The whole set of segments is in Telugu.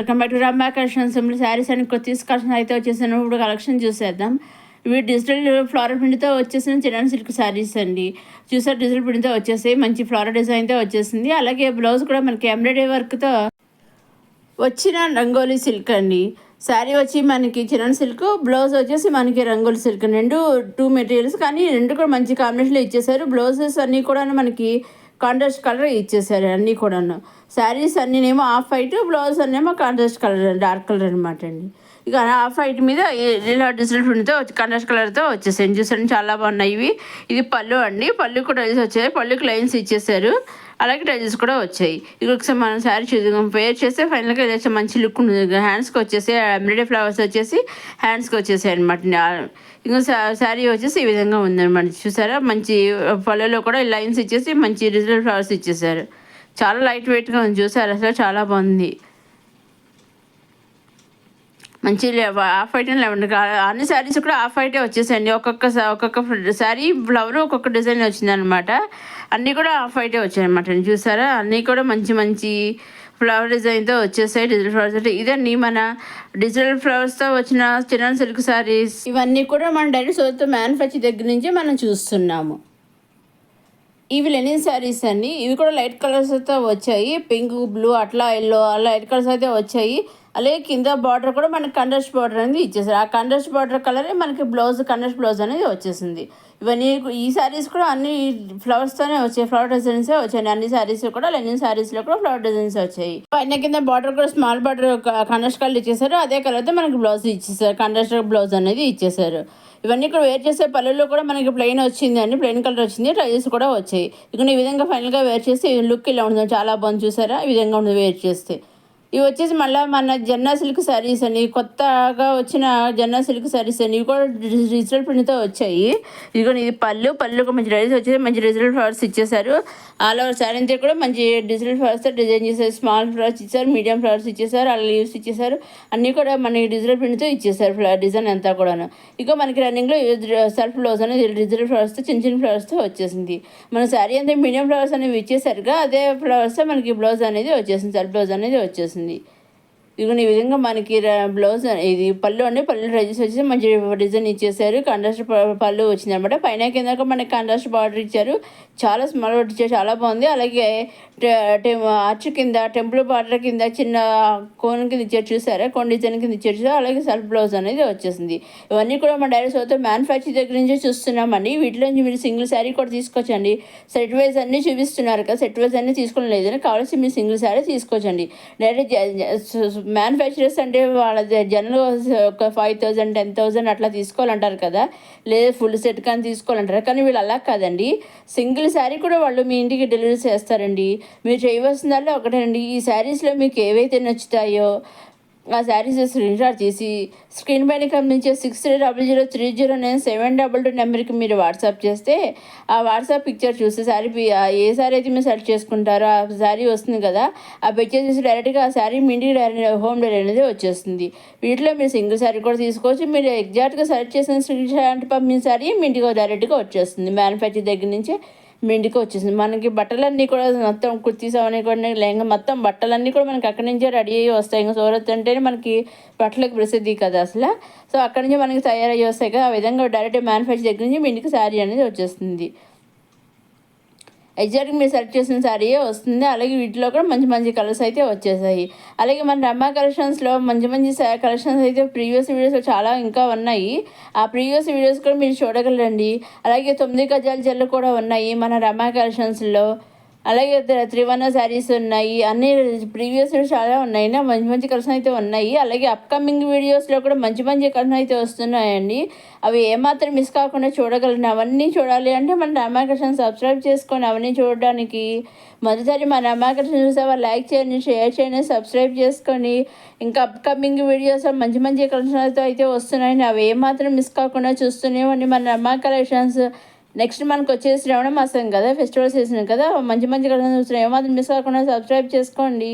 Welcome back to Ramya collections. Saris అని కొత్త కలెక్షన్ అయితే వచ్చేసాను. ఇప్పుడు కలెక్షన్ చూసేద్దాం. ఇవి డిజిటల్ ఫ్లోరల్ ప్రింట్తో వచ్చేసిన చిన్న సిల్క్ శారీస్ అండి. చూసారు, డిజిటల్ ప్రింట్తో వచ్చేసాయి. మంచి ఫ్లోరల్ డిజైన్తో వచ్చేసింది. అలాగే బ్లౌజ్ కూడా మనకి ఎంబ్రాయిడరీ వర్క్తో వచ్చిన రంగోలీ సిల్క్ అండి. శారీ వచ్చి మనకి చిన్న సిల్క్, బ్లౌజ్ వచ్చేసి మనకి రంగోలీ సిల్క్. టూ మెటీరియల్స్, కానీ రెండు కూడా మంచి కాంబినేషన్లో ఇచ్చేసారు. బ్లౌజెస్ అన్నీ కూడా మనకి కాంట్రాస్ట్ కలర్ ఇచ్చేసారు అన్నీ కూడాను. శారీస్ అన్నీనేమో ఆఫ్ వైట్, బ్లౌజ్ అన్నేమో కాంట్రాస్ట్ కలర్, డార్క్ కలర్ అనమాట అండి. ఇక ఆఫ్ వైట్ మీద ఇలా డిజిటల్ ప్రింట్తో కాంట్రాస్ట్ కలర్తో వచ్చేసాయి. చూసారు, చాలా బాగున్నాయి ఇవి. ఇది పళ్ళు అండి. పళ్ళు కూడా టైల్స్ వచ్చాయి. పళ్ళుకి లైన్స్ ఇచ్చేసారు. అలాగే టైల్స్ కూడా వచ్చాయి. ఇది ఒకసారి మనం శారీ చూద్దాం. వేర్ చేస్తే ఫైనల్గా ఇది మంచి లుక్ ఉంటుంది. హ్యాండ్స్కి వచ్చేసి ఎంబ్రాయిడరీ ఫ్లవర్స్ వచ్చేసి హ్యాండ్స్కి వచ్చేసాయి అనమాట. ఇంకా శారీ వచ్చేసి ఈ విధంగా ఉందన్నమాట. చూసారా, మంచి పళ్ళలో కూడా లైన్స్ ఇచ్చేసి మంచి డిజిటల్ ఫ్లవర్స్ ఇచ్చేసారు. చాలా లైట్ వెయిట్గా ఉంది. చూసారు, అసలు చాలా బాగుంది. మంచి ఆఫ్ వైట్ అండ్ లెవెన్ అన్ని శారీస్ కూడా ఆఫ్ వైటే వచ్చేసాయండి. ఒక్కొక్క శారీ ఫ్లవర్ ఒక్కొక్క డిజైన్ వచ్చిందనమాట. అన్నీ కూడా ఆఫ్ వైటే వచ్చాయి అనమాట. చూసారా, అన్నీ కూడా మంచి మంచి ఫ్లవర్ డిజైన్తో వచ్చేసాయి. డిజిటల్ ఫ్లవర్స్ అంటే ఇదండి మన డిజిటల్ ఫ్లవర్స్తో వచ్చిన చిన్న సిల్క్ శారీస్. ఇవన్నీ కూడా మన డైరెక్ట్ సోతో మ్యానుఫ్యాక్చర్ దగ్గర నుంచి మనం చూస్తున్నాము. ఇవి లెనిన్ శారీస్ అండి. ఇవి కూడా లైట్ కలర్స్తో వచ్చాయి. పింక్, బ్లూ, అట్లా ఎల్లో, అలా లైట్ కలర్స్ అయితే వచ్చాయి. అలాగే కింద బార్డర్ కూడా మనకి కంట్రాస్ట్ బార్డర్ అనేది ఇచ్చేసారు. ఆ కంట్రాస్ట్ బార్డర్ కలరే మనకి బ్లౌజ్, కంట్రాస్ట్ బ్లౌజ్ అనేది వచ్చేసింది. ఇవన్నీ ఈ శారీస్ కూడా అన్ని ఫ్లవర్స్తోనే వచ్చాయి. ఫ్లవర్ డిజైన్సే వచ్చాయి. అన్ని శారీస్ కూడా లెనిన్ శారీస్లో కూడా ఫ్లవర్ డిజైన్స్ వచ్చాయి. పైన కింద బార్డర్ కూడా స్మాల్ బార్డర్ కంట్రాస్ట్ కలర్ ఇచ్చేసారు. అదే కలర్తో మనకి బ్లౌజ్ ఇచ్చేసారు. కంట్రాస్ట్ బ్లౌజ్ అనేది ఇచ్చేసారు. ఇవన్నీ కూడా వేర్ చేసే పళ్ళల్లో కూడా మనకి ప్లెయిన్ వచ్చిందండి. ప్లెయిన్ కలర్ వచ్చింది. ట్రైల్స్ కూడా వచ్చాయి. ఇక ఈ విధంగా ఫైనల్గా వేర్ చేస్తే లుక్ ఇలా ఉంటుంది. చాలా బాగుంది. చూసారా, ఈ విధంగా ఉంటుంది వేర్ చేస్తే. ఇవి వచ్చేసి మళ్ళీ మన జన్నా సిల్క్ శారీస్ అని, కొత్తగా వచ్చిన జన్నా సిల్క్ శారీస్ అని. ఇవి కూడా డిజిటల్ ప్రింట్తో వచ్చాయి. ఇది పళ్ళుకు మంచి రైస్ వచ్చేసి మంచి డిజిటల్ ఫ్లవర్స్ ఇచ్చేసారు. ఆల్ ఓవర్ శారీ అంతా కూడా మంచి డిజిటల్ ఫ్లవర్స్తో డిజైన్ చేశారు. స్మాల్ ఫ్లవర్స్ ఇచ్చారు, మీడియం ఫ్లవర్స్ ఇచ్చేసారు, అలా లీవ్స్ ఇచ్చేసారు. అన్నీ కూడా మనకి డిజిటల్ ప్రింట్తో ఇచ్చేసారు ఫ్లవర్ డిజైన్ అంతా కూడాను. ఇక మనకి రన్నింగ్లో సెల్ఫ్ బ్లౌజ్ అనేది డిజిటల్ ఫ్లవర్స్తో చిన్న ఫ్లవర్స్తో వచ్చేసింది. మన శారీ అంతా మీడియం ఫ్లవర్స్ అనేవి ఇచ్చేసరిగా అదే ఫ్లవర్స్తో మనకి బ్లౌజ్ అనేది వచ్చేసింది. సెల్ఫ్ బ్లౌజ్ అనేది వచ్చేసింది. ఇదిగో ఈ విధంగా మనకి బ్లౌజ్ ఇది పళ్ళు అండి. పళ్ళు డ్రెజెస్ వచ్చేసి మంచి డిజైన్ ఇచ్చేసారు. కాంట్రాస్ట్ పళ్ళు వచ్చింది అనమాట. పైన కింద మనకి కాంట్రాస్ట్ బార్డర్ ఇచ్చారు. చాలా స్మాల్ బార్డర్ ఇచ్చారు. చాలా బాగుంది. అలాగే ఆర్చ్ కింద టెంపుల్ బార్డర్ కింద చిన్న కోన్ కింద ఇచ్చారు. చూసారా, కోన్ డిజైన్ కింద ఇచ్చారు. అలాగే సెల్ఫ్ బ్లౌజ్ అనేది వచ్చేసింది. ఇవన్నీ కూడా మన డైరెక్ట్ సోతో మ్యానుఫ్యాక్చర్ దగ్గర నుంచే చూస్తున్నామండి. వీటిలో నుంచి మీరు సింగిల్ శారీ కూడా తీసుకోవచ్చండి. సెట్ వైజ్ అన్నీ చూపిస్తున్నారు కదా, సెట్ వైజ్ అన్నీ తీసుకోవడం లేదని కావాల్సి మీరు సింగిల్ శారీ తీసుకోవచ్చండి. డైరెక్ట్ మ్యానుఫ్యాక్చరర్స్ అంటే వాళ్ళ జనరల్గా ఒక 5,000 10,000 అట్లా తీసుకోవాలంటారు కదా, లేదా ఫుల్ సెట్ కానీ తీసుకోవాలంటారు. కానీ వీళ్ళు అలా కాదండి. సింగిల్ శారీ కూడా వాళ్ళు మీ ఇంటికి డెలివరీ చేస్తారండి. మీరు చేయవలసిందల్లా ఒకటేనండి. ఈ శారీస్లో మీకు ఏవైతే నచ్చుతాయో ఆ శారీస్ స్క్రీన్ షాట్ తీసి స్క్రీన్ పైన కనిపించే 6300309722 నెంబర్కి మీరు వాట్సాప్ చేస్తే ఆ వాట్సాప్ పిక్చర్ చూస్తే శారీ ఏ శారీ అయితే మీరు సెలెక్ట్ చేసుకుంటారో ఆ శారీ వస్తుంది కదా, ఆ పిక్చర్ చూసి డైరెక్ట్గా ఆ శారీ మీ ఇంటికి హోమ్ డెలివరీ అనేది వచ్చేస్తుంది. వీటిలో మీరు సింగిల్ శారీ కూడా తీసుకోవచ్చు. మీరు ఎగ్జాక్ట్గా సెలెక్ట్ చేసిన స్క్రీన్ షాట్ పంపిన శారీ మీ ఇంటికి డైరెక్ట్గా వచ్చేస్తుంది. మ్యానుఫ్యాక్చర్ దగ్గర నుంచి మీ ఇంటికి వచ్చేసింది. మనకి బట్టలన్నీ కూడా మొత్తం కుర్తీస్ అవన్నీ కూడా లెహంగా మొత్తం బట్టలన్నీ కూడా మనకి అక్కడి నుంచే రెడీ అయ్యి వస్తాయి. ఇంకా సూరత్ అంటేనే మనకి బట్టలకు ప్రసిద్ధి కదా అసలు. సో అక్కడి నుంచి మనకి తయారయ్యి వస్తాయి కదా. ఆ విధంగా డైరెక్ట్ మ్యానుఫ్యాక్చర్ దగ్గర నుంచి మీ ఇంటికి శారీ అనేది వచ్చేస్తుంది. ఎగ్జాక్ట్గా మీరు సెలెక్ట్ చేసిన శారీయే వస్తుంది. అలాగే వీటిలో కూడా మంచి మంచి కలర్స్ అయితే వచ్చేసాయి. అలాగే మన రమ్య కలెక్షన్స్లో మంచి మంచి కలెక్షన్స్ అయితే ప్రీవియస్ వీడియోస్లో చాలా ఇంకా ఉన్నాయి. ఆ ప్రీవియస్ వీడియోస్ కూడా మీరు చూడగలరండి. అలాగే 9 గజాల జల్లు కూడా ఉన్నాయి మన రమ్య కలెక్షన్స్లో. అలాగే 3 శారీస్ ఉన్నాయి. అన్ని ప్రీవియస్ చాలా ఉన్నాయి. మంచి మంచి కలెక్షన్ అయితే ఉన్నాయి. అలాగే అప్కమింగ్ వీడియోస్లో కూడా మంచి మంచి కలెక్షన్ అయితే వస్తున్నాయండి. అవి ఏమాత్రం మిస్ కాకుండా చూడగలను. అవన్నీ చూడాలి అంటే మన రమ్య కలెక్షన్ సబ్స్క్రైబ్ చేసుకొని అవన్నీ చూడడానికి మొదటిసారి మన రమ్య కలెక్షన్ చూసావా, లైక్ చేయండి, షేర్ చేయండి, సబ్స్క్రైబ్ చేసుకొని ఇంకా అప్కమింగ్ వీడియోస్ మంచి మంచి కలెక్షన్తో అయితే వస్తున్నాయండి. అవి ఏమాత్రం మిస్ కాకుండా చూస్తూనేవ్వండి మన రమ్య కలెక్షన్స్. నెక్స్ట్ మనకు వచ్చేసి శ్రావణ మాసం కదా, ఫెస్టివల్ సీజన్ కదా, మంచి మంచి కలెక్షన్ చూస్తున్నాయి. ఏమాత్రం మిస్ కాకుండా సబ్స్క్రైబ్ చేసుకోండి.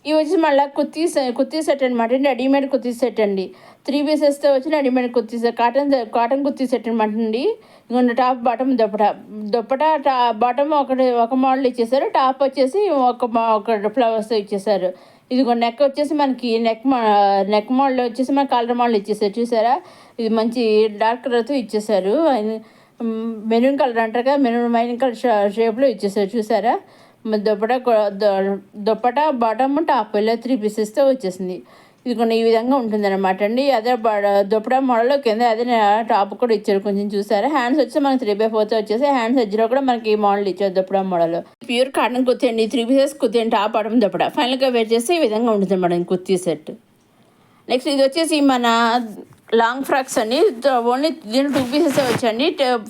ఇవి వచ్చి మళ్ళీ కుర్తీ సెట్ అనమాట. రెడీమేడ్ కుర్తీ సెట్ అండి. 3 పీసెస్తో వచ్చిన readymade kurti set, cotton kurti set అనమాట అండి. ఇంకొంచెం టాప్ బాటమ్ బాటమ్ ఒక మోడల్ ఇచ్చేసారు. టాప్ వచ్చేసి ఒక ఫ్లవర్స్తో ఇచ్చేసారు. ఇదిగో నెక్ వచ్చేసి మనకి నెక్ మోడల్ వచ్చేసి మన కాలర్ మోడల్ ఇచ్చేసారు చూసారా. ఇది మంచి డార్క్ కలర్తో ఇచ్చేసారు. మెరూన్ కలర్ అంటారు కదా, మెరూన్ కలర్ షేప్లో ఇచ్చేసారు చూసారా. దుప్పట బాటమ్ టాప్ ఇలా 3 పీసెస్తో వచ్చేసింది. ఇది కొన్ని ఈ విధంగా ఉంటుందన్నమాట అండి. అదే దుప్పట మోడల్లో కింద అదే టాప్ కూడా ఇచ్చారు కొంచెం చూసారా. హ్యాండ్స్ వచ్చి మనకి 3/4 వచ్చేసి హ్యాండ్స్ ఎడ్జ్లో కూడా మనకి ఈ మోడల్ ఇచ్చారు dupatta model. Pure cotton kurti అండి, 3 పీసెస్ కుర్తీ అండి, టాప్ బాటమ్ దుప్పట ఫైనల్గా వేర్ చేస్తే ఈ విధంగా ఉంటుంది మేడం కుర్తీ సెట్. నెక్స్ట్ ఇది వచ్చేసి మన లాంగ్ ఫ్రాక్స్ అండి. ఓన్లీ దీని 2 పీసెస్ వచ్చాయండి,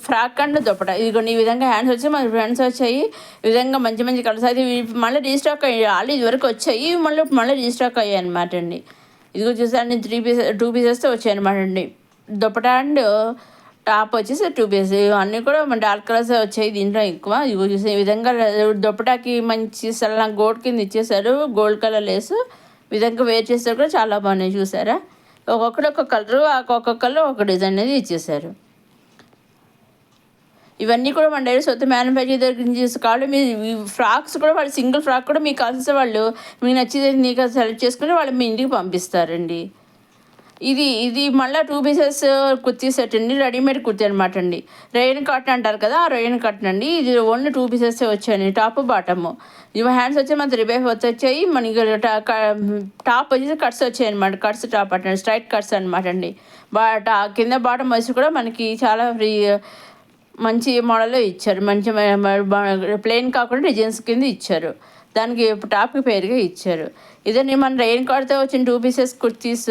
ఫ్రాక్ అండ్ దుప్పట. ఇది కొన్ని ఈ విధంగా హ్యాండ్స్ వచ్చి మన ఫ్రెండ్స్ వచ్చాయి. ఈ విధంగా మంచి మంచి కలర్స్ అయితే మళ్ళీ రీస్టాక్ అయ్యాయి. ఆల్రెడీ ఇదివరకు వచ్చాయి, మళ్ళీ రీస్టాక్ అయ్యాయి అనమాట అండి. ఇదిగో చూసారండి 2 పీసెస్తో వచ్చాయి అనమాట అండి. దుప్పట అండ్ టాప్ వచ్చేసి 2 పీసెస్. అన్నీ కూడా డార్క్ కలర్స్ వచ్చాయి దీంట్లో ఎక్కువ. ఇదిగో చూసే ఈ విధంగా దుప్పటాకి మంచి సల్ల గోల్డ్ కింద ఇచ్చేసారు, గోల్డ్ కలర్ లేసు. విధంగా వేర్ చేస్తే కూడా చాలా బాగున్నాయి చూసారా. ఒక్కొక్కరు ఒక్కొక్క కలరు, ఒక్కొక్కరు ఒక డిజైన్ అనేది ఇచ్చేసారు. ఇవన్నీ కూడా మన డైరెక్ట్ సొంత మ్యానుఫ్యాక్చర్ దగ్గర నుంచి తీసుకోవాలి. మీ ఫ్రాక్స్ కూడా వాళ్ళు సింగిల్ ఫ్రాక్ కూడా మీకు కావాల్సిన వాళ్ళు మీకు నచ్చేది నీకు సెలెక్ట్ చేసుకుని వాళ్ళు మీ ఇంటికి పంపిస్తారండి. ఇది మళ్ళీ 2 పీసెస్ కుర్తీ సెట్ అండి, రెడీమేడ్ కుర్తీ అనమాట అండి. రొయ్యన్ కాటన్ అంటారు కదా, ఆ రొయ్యన్ కాటన్ అండి. ఇది ఓన్లీ 2 పీసెస్ వచ్చాయండి, టాప్ బాటమ్. ఇవి హ్యాండ్స్ వచ్చి మన 3/4 వచ్చాయి. మనకి టాప్ వచ్చేసి కట్స్ వచ్చాయి అనమాట, కట్స్ టాప్ అంటే స్ట్రైట్ కట్స్ అనమాట అండి. కింద బాటమ్ వచ్చి కూడా మనకి చాలా మంచి మోడల్లో ఇచ్చారు. మంచి ప్లెయిన్ కాకుండా డిజైన్స్ కింద ఇచ్చారు, దానికి టాప్కి పేరుగా ఇచ్చారు. ఇదండి మన రెయిన్ కోట్తో వచ్చిన 2 పీసెస్ కుర్తీస్.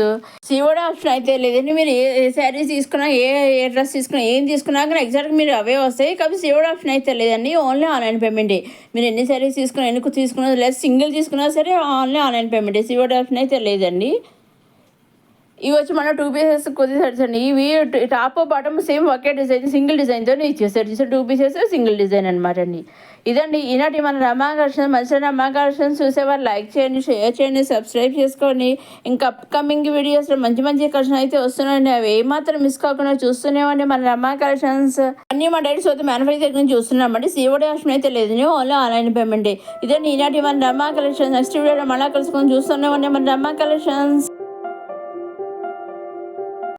సిఓడి ఆప్షన్ అయితే లేదండి. మీరు ఏ శారీస్ తీసుకున్నా, ఏ డ్రెస్ తీసుకున్నా, ఏం తీసుకున్నా కానీ ఎగ్జాక్ట్గా మీరు అవే వస్తాయి. కాబట్టి సిఓడి ఆప్షన్ అయితే లేదండి, ఓన్లీ ఆన్లైన్ పేమెంటే. మీరు ఎన్ని శారీస్ తీసుకున్నా, ఎన్ని తీసుకున్నా, లేదా సింగిల్ తీసుకున్నా సరే ఓన్లీ ఆన్లైన్ పేమెంటే, సిఓడి ఆప్షన్ అయితే లేదండి. ఇవి వచ్చి మన 2 పీసెస్ కుర్తీ సెట్స్ అండి. ఇవి టాప్ బాటమ్ సేమ్ ఒకే డిజైన్, సింగిల్ డిజైన్తో ఇచ్చేసారు. 2 పీసెస్ సింగిల్ డిజైన్ అనమాట అండి. ఇదండి ఈనాటి మన రమా కలెక్షన్స్. మంచి రమా కలెక్షన్స్ చూసేవారు లైక్ చేయండి, షేర్ చేయండి, సబ్స్క్రైబ్ చేసుకోండి. ఇంకా అప్కమింగ్ వీడియోస్లో మంచి మంచి కలెక్షన్ అయితే వస్తున్నాయండి. అవి ఏమాత్రం మిస్ కాకుండా చూస్తూనేవ్వండి మన రమా కలెక్షన్స్. అన్నీ మా డైరెక్ట్ సొంత మ్యానుఫ్యాక్చర్ దగ్గర నుంచి చూస్తున్నామండి. సిఓడి ఆప్షన్ అయితే లేదండి, ఓన్లీ ఆన్లైన్ పేమెంటే. ఇదండి ఈనాటి మన రమా కలెక్షన్స్. నెక్స్ట్ వీడియోలో మళ్ళీ కలుసుకొని చూస్తూనేవ్వండి మన రమా కలెక్షన్స్.